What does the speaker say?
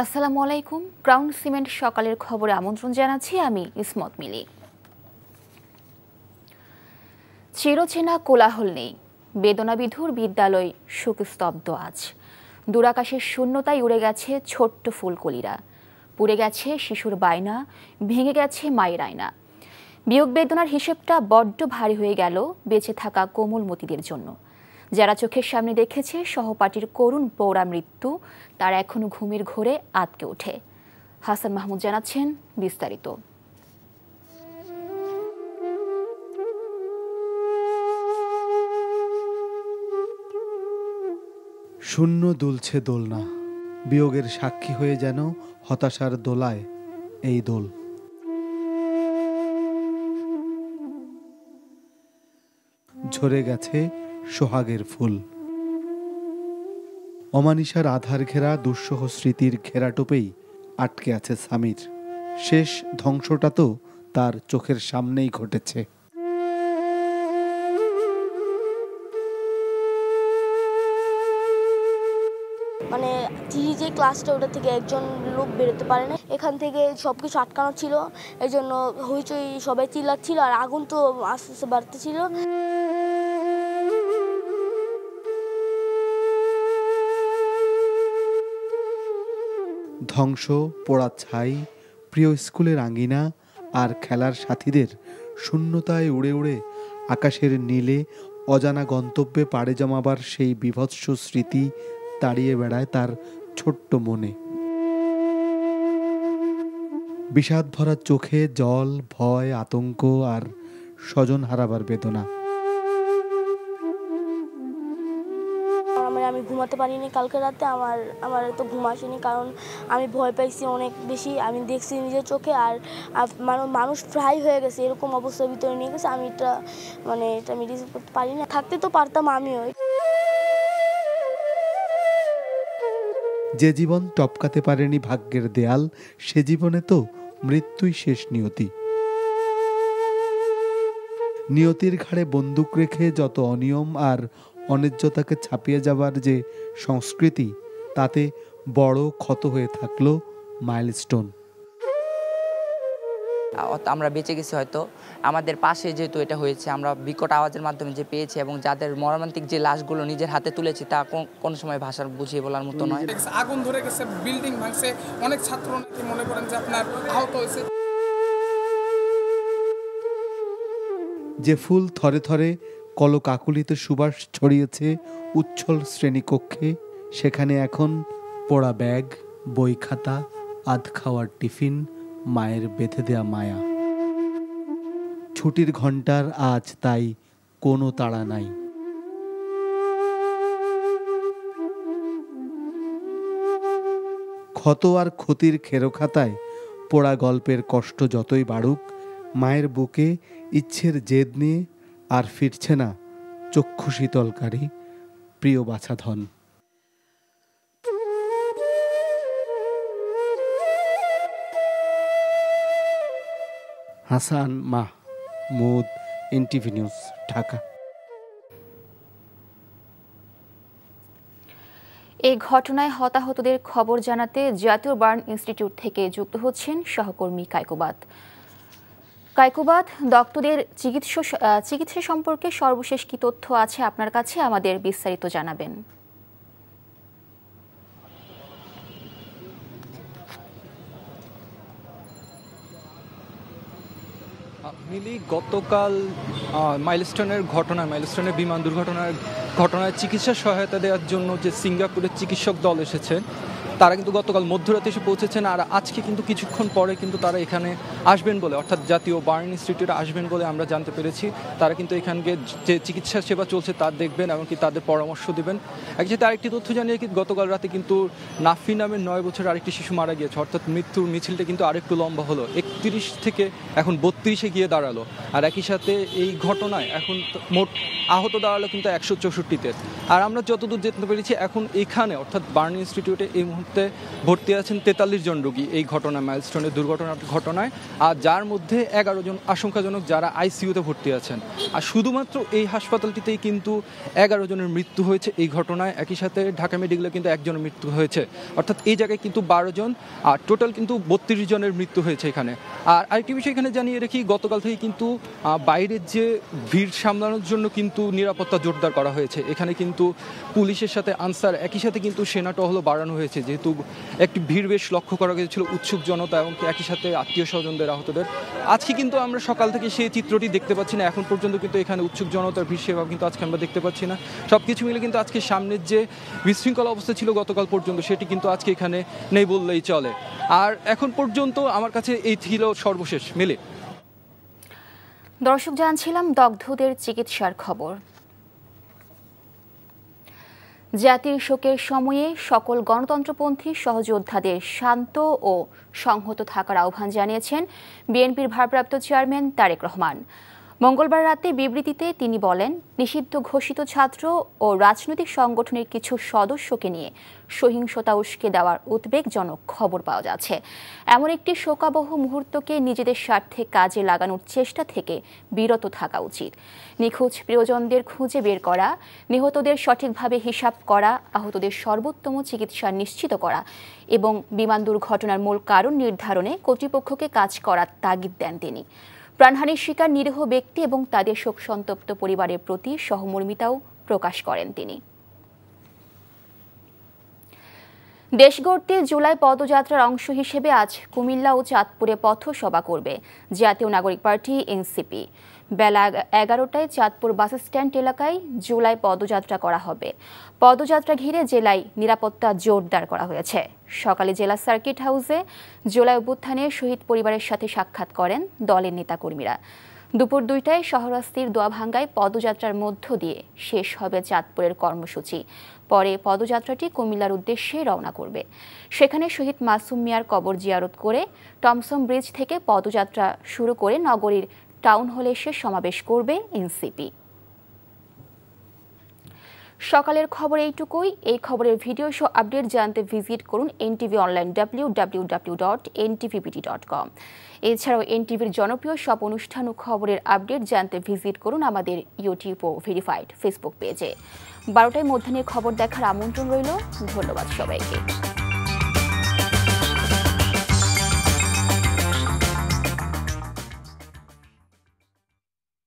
আসসালামু আলাইকুম। Crown cement সকালের খবরে আমন্ত্রণ জানাচ্ছি আমি ইসমত মিলি। চিরচেনা কোলাহল নেই, বেদনাবিধুর বিদ্যালয় শোকস্তব্ধ আজ। দূরাকাশের শূন্যতায় উড়ে গেছে ছোট্ট ফুলকলিরা, পুড়ে গেছে শিশুর বায়না, ভেঙে গেছে মায়ের আয়না। বিয়োগ বেদনার হিসেবটা বড্ড ভারী হয়ে গেল বেঁচে থাকা কোমলমতিদের জন্য। যারা চোখের সামনে দেখেছে সহপাঠীর করুণ পৌরা মৃত্যু, তারা এখনো ঘুমের ঘোরে আটকে ওঠে। হাসান মাহমুদ জানাচ্ছেন বিস্তারিত। শূন্য দুলছে দোলনা, বিয়োগের সাক্ষী হয়ে যেন হতাশার দোলায় এই দোল। ঝরে গেছে সোহাগের ফুল। অমানিসার আধার ঘেরা দুঃসহ স্মৃতির ঘেরাটোপেই আটকে আছে সামির। শেষ ধ্বংসটা তো তার চোখের সামনেই ঘটেছে। মানে থ্রি যে ক্লাসটা, ওটা থেকে একজন লোক বেরোতে পারে না। এখান থেকে সবকিছু আটকানো ছিল, এই জন্য হইচই সবাই চিল্লাচ্ছিল, আর আগুন তো আস্তে আস্তে বাড়তেছিল। ধ্বংস, পোড়া ছাই, প্রিয় স্কুলের আঙ্গিনা আর খেলার সাথীদের শূন্যতায় উড়ে উড়ে আকাশের নীলে অজানা গন্তব্যে পাড়ে জমাবার সেই বীভৎস স্মৃতি তাড়িয়ে বেড়ায় তার ছোট্ট মনে। বিষাদ ভরা চোখে জল, ভয়, আতঙ্ক আর স্বজন হারাবার বেদনা। আমি ঘুমাতে পারিনি কালকে রাতে, আমার তো ঘুম আসেনি, কারণ আমি ভয় পাইছি অনেক বেশি। আমি দেখছি নিজের চোখে, আর মানুষ ফ্রাই হয়ে গেছে, এরকম অবস্থার ভিতরে নিয়ে গেছে। আমি এটা আমি রিসিভ করতে পারি না। থাকতে তো পারতাম আমিও। যে জীবন টপকাতে পারেনি ভাগ্যের দেয়াল, সে জীবনে তো মৃত্যুই শেষ নিয়তি। নিয়তির ঘাড়ে বন্দুক রেখে যত অনিয়ম আর অন্যায্যতাকে ছাপিয়ে যাবার যে সংস্কৃতি, তাতে বড় ক্ষত হয়ে থাকলো মাইলস্টোন। আমরা বেঁচে গেছি, হয়তো আমাদের পাশে যেহেতু এটা হয়েছে, আমরা বিকট আওয়াজের মাধ্যমে যে পেয়েছি এবং যাদের মর্মান্তিক যে লাশগুলো নিজের হাতে তুলেছি, তা কোন সময় ভাষার বুঝিয়ে বলার মতো নয়। আগুন ধরে গেছে, বিল্ডিং ভাঙছে, অনেক ছাত্র নাকি মনে করেন যে আপনার আহত হয়েছে। যে ফুল থরে থরে কলকাকুলিতে সুবাস ছড়িয়েছে উচ্ছল শ্রেণীকক্ষে, সেখানে এখন পোড়া ব্যাগ, বই খাতা, আধ খাওয়ার টিফিন, মায়ের বেঁধে দেয়া মায়া। ছুটির ঘন্টার আজ তাই কোনো তাড়া নাই। ক্ষত আর ক্ষতির খেরোখাতায় পোড়া গল্পের কষ্ট যতই বাড়ুক, মায়ের বুকে ইচ্ছের জেদ নিয়ে আর ফিরছে না চক্ষু শীতলকারী প্রিয় বাছাধন। Hasan Mahmud, NTV news, Dhaka. এই ঘটনায় হতাহতদের খবর জানাতে জাতীয় বার্ন ইনস্টিটিউট থেকে যুক্ত হচ্ছেন সহকর্মী কায়কোবাদ। দগ্ধদের চিকিৎসা সম্পর্কে সর্বশেষ কি তথ্য আছে আপনার কাছে, আমাদের বিস্তারিত জানাবেন। মিলি, গতকাল মাইলস্টোনের বিমান দুর্ঘটনার ঘটনায় চিকিৎসা সহায়তা দেওয়ার জন্য যে সিঙ্গাপুরের চিকিৎসক দল এসেছেন, তারা কিন্তু গতকাল মধ্যরাতে এসে পৌঁছেছেন। আর আজকে কিন্তু কিছুক্ষণ পরে কিন্তু তারা এখানে আসবেন বলে, অর্থাৎ জাতীয় বার্ন ইনস্টিটিউটে আসবেন বলে আমরা জানতে পেরেছি। তারা কিন্তু এখানকে যে চিকিৎসা সেবা চলছে তা দেখবেন, এমনকি তাদের পরামর্শ দেবেন। একসাথে আরেকটি তথ্য জানিয়ে কি, গতকাল রাতে কিন্তু নাফি নামের 9 বছরের আরেকটি শিশু মারা গিয়েছে, অর্থাৎ মৃত্যুর মিছিলটা কিন্তু আরেকটু লম্বা হলো। 36 থেকে এখন 32-এ গিয়ে দাঁড়ালো। আর একই সাথে এই ঘটনায় এখন মোট আহত দাঁড়ালো কিন্তু 164-তে। আর আমরা যতদূর জানতে পেরেছি এখন এখানে অর্থাৎ বার্ন ইনস্টিটিউটে এই মুহূর্তে ভর্তি আছেন 43 জন রোগী এই ঘটনা মাইলস্টোনের দুর্ঘটনার ঘটনায়, আর যার মধ্যে 11 জন আশঙ্কাজনক যারা আইসিইউতে ভর্তি আছেন। আর শুধুমাত্র এই হাসপাতালটিতেই কিন্তু 11 জনের মৃত্যু হয়েছে এই ঘটনায়। একই সাথে ঢাকা মেডিকেলে কিন্তু 1 জনের মৃত্যু হয়েছে, অর্থাৎ এই জায়গায় কিন্তু 12 জন, আর টোটাল কিন্তু 32 জনের মৃত্যু হয়েছে এখানে। আর আরেকটি বিষয় এখানে জানিয়ে রাখি, গতকাল থেকে কিন্তু বাইরের যে ভিড় সামলানোর জন্য কিন্তু নিরাপত্তা জোরদার করা হয়েছে। এখানে কিন্তু পুলিশের সাথে আনসার, একই সাথে কিন্তু সেনা টহলও বাড়ানো হয়েছে, যেহেতু একটি ভিড় বেশ লক্ষ্য করা গিয়েছিল, উৎসুক জনতা এবং একই সাথে আত্মীয় স্বজনদের, আহতদের। আজকে কিন্তু আমরা সকাল থেকে সেই চিত্রটি দেখতে পাচ্ছি না, এখন পর্যন্ত কিন্তু এখানে উৎসুক জনতার ভিড় সেভাবে কিন্তু আজকে আমরা দেখতে পাচ্ছি না। সব কিছু মিলে কিন্তু আজকে সামনের যে বিশৃঙ্খল অবস্থা ছিল গতকাল পর্যন্ত, সেটি কিন্তু আজকে এখানে নেই বললেই চলে। আর এখন পর্যন্ত আমার কাছে এই ছিল সর্বশেষ মিলে। দর্শক, জানছিলাম দগ্ধদের চিকিৎসার খবর। জাতির শোকের সময়ে সকল গণতন্ত্রপন্থী সহযোদ্ধাদের শান্ত ও সংহত থাকার আহ্বান জানিয়েছেন বিএনপির ভারপ্রাপ্ত চেয়ারম্যান তারেক রহমান। মঙ্গলবার রাতে বিবৃতিতে তিনি বলেন, নিষিদ্ধ ঘোষিত ছাত্র ও রাজনৈতিক সংগঠনের কিছু সদস্যকে নিয়ে সহিংসতা উস্কে দেওয়ার উদ্বেগজনক খবর পাওয়া যাচ্ছে। এমন একটি শোকাবহ মুহূর্তকে নিজেদের স্বার্থে কাজে লাগানোর চেষ্টা থেকে বিরত থাকা উচিত। নিখোঁজ প্রিয়জনদের খুঁজে বের করা, নিহতদের সঠিকভাবে হিসাব করা, আহতদের সর্বোত্তম চিকিৎসা নিশ্চিত করা এবং বিমান দুর্ঘটনার মূল কারণ নির্ধারণে কর্তৃপক্ষকে কাজ করার তাগিদ দেন তিনি। প্রাণহানির শিকার নিরীহ ব্যক্তি এবং তাদের শোকসন্তপ্ত পরিবারের প্রতি সহমর্মিতাও প্রকাশ করেন তিনি। দেশ গড়তে জুলাই পদযাত্রার অংশ হিসেবে আজ কুমিল্লা ও চাঁদপুরে পথসভা করবে জাতীয় নাগরিক পার্টি এনসিপি। বেলা 11টায় চাঁদপুর বাস স্ট্যান্ড এলাকায় জুলাই পদযাত্রা করা হবে। পদযাত্রা ঘিরে জেলায় নিরাপত্তা জোরদার করা হয়েছে। সকালে জেলা সার্কিট হাউসে জুলাই অভ্যুত্থানে শহীদ পরিবারের সাথে সাক্ষাৎ করেন দলের নেতাকর্মীরা। দুপুর 2টায় শহরাস্তির দোয়াভাঙ্গায় পদযাত্রার মধ্য দিয়ে শেষ হবে চাঁদপুরের কর্মসূচি। পরে পদযাত্রাটি কুমিল্লার উদ্দেশ্যে রওনা করবে। সেখানে শহীদ মাসুম মিয়ার কবর জিয়ারত করে টমসন ব্রিজ থেকে পদযাত্রা শুরু করে নগরীর টাউন হলে এসে সমাবেশ করবে এনসিপি। সকালের খবর এইটুকুই। এই খবরের ভিডিও শো আপডেট জানতে ভিজিট করুন এনটিভি অনলাইন www.ntvpt.com। এছাড়াও এনটিভির জনপ্রিয় সব অনুষ্ঠান ও খবরের আপডেট জানতে ভিজিট করুন আমাদের ইউটিউব ও ভেরিফাইড ফেসবুক পেজে। 12টায় মধ্যাহ্নের খবর দেখার আমন্ত্রণ রইল। ধন্যবাদ সবাইকে।